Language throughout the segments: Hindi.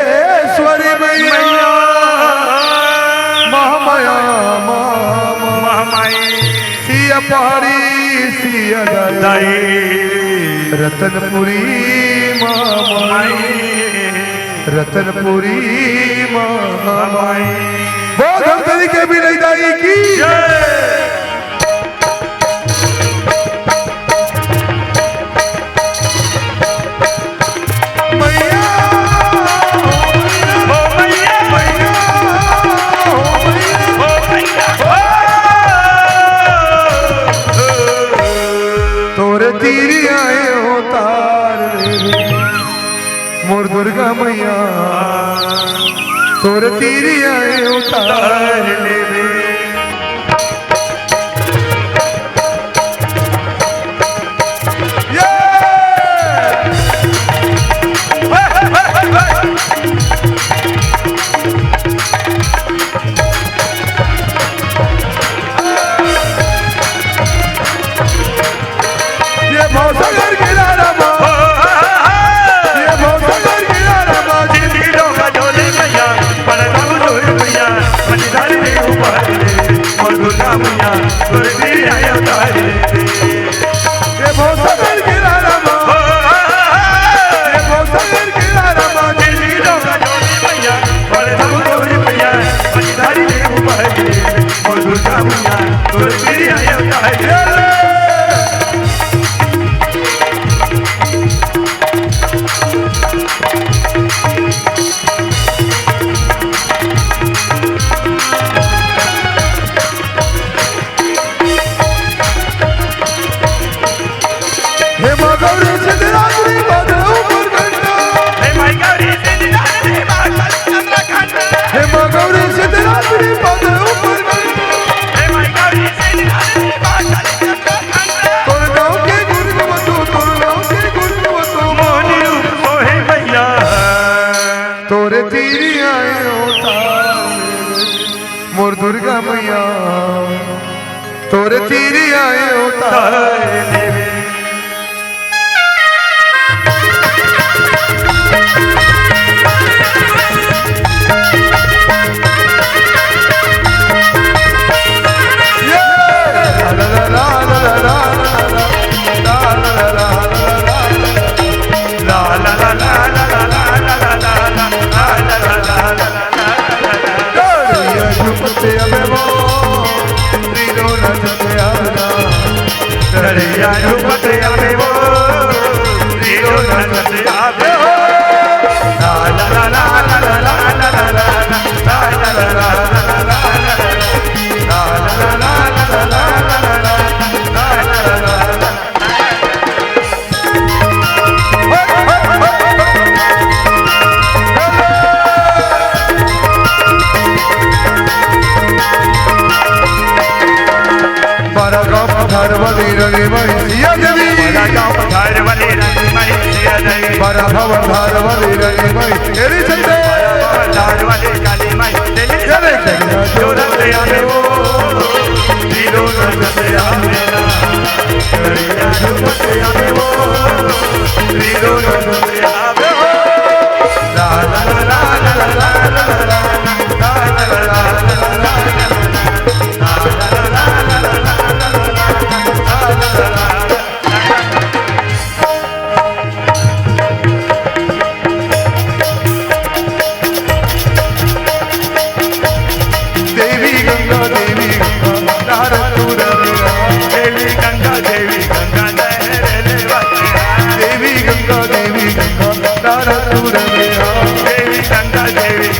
चामुंडेश्वरी मैया महामाया महामाई सिया पहाड़ी सिया दाई रतनपुरी महामाई रतनपुरी महामाई बहुत हम तरीके भी नहीं दाई की मोर दुर्गा मैया तोर तीरी आए उतार ले ये भवसागर गिरा रमा दुर्गा मैया तोर तीरी आए उतार ले ये भवसागर गिरा रमा ये भवसागर गिरा रमा दिल्ली का जोड़ी मैया बड़े सब तोरी मैया मझधारी ले ऊपर ले और दुर्गा मैया तोर तीरी आए उतार ले तोरे तीरी आए मोर दुर्गा मैया तोरे तीरी आए उतार या झुपते आवे वो रीरो नचते आवे हो ला ला ला ला ला ला ला ला ला ला ला ला ला बड़ा भवन धार वाली रंगी माई तेरी चलते धार वाली काली माई तेरी चलते जो रंगे आवे वो हीरो रंगे आवे ना करिया झुमते आवे वो हीरो रंगे आवे वो ला ला ला ला ला ला ला ला देवी गंगा देवी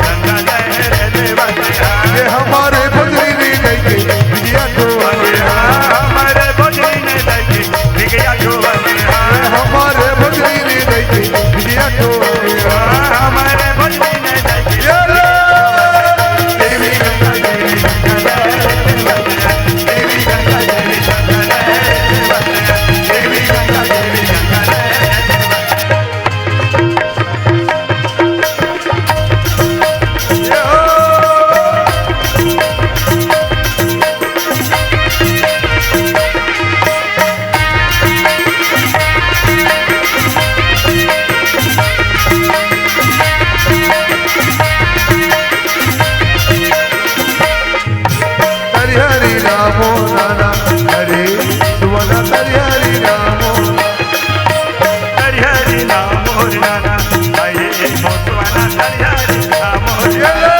हरियारी नाम ये ले।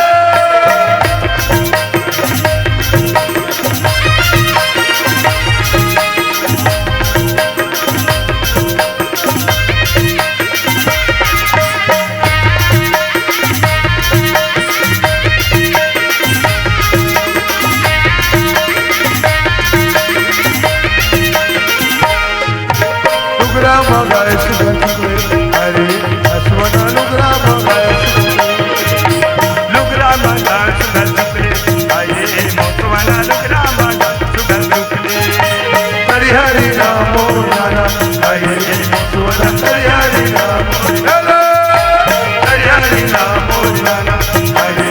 लुगरा मंगाए सुगंध टुकड़े, अरे हसवना लुगरा मंगाए लुगरा मांगा सुगल टुकड़े आए मोसवाना लुगरा मांगा सुगल टुकड़े हरिहरि नामो नाना आए सोना हरिहरि नामो हेलो हरियारी नाम नाना आए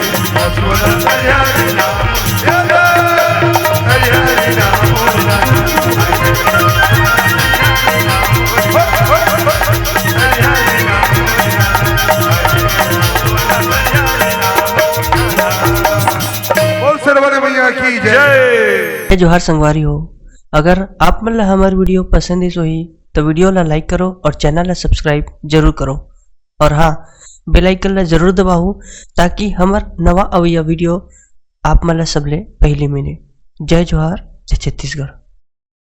सोना हरिहरि नामो हेलो हरिहरि नामो नाना बोल सरवर भैया की जय। जय जोहार संगवारी हो। अगर आप मन ला हमार वीडियो पसंद इस होही तो वीडियो ला लाइक करो और चैनल ला सब्सक्राइब जरूर करो और हाँ बेल आइकन ला जरूर दबाओ ताकि हमार नवा अवैया वीडियो आप मन ला सबले पहले मिले। जय जोहार, जय छत्तीसगढ़।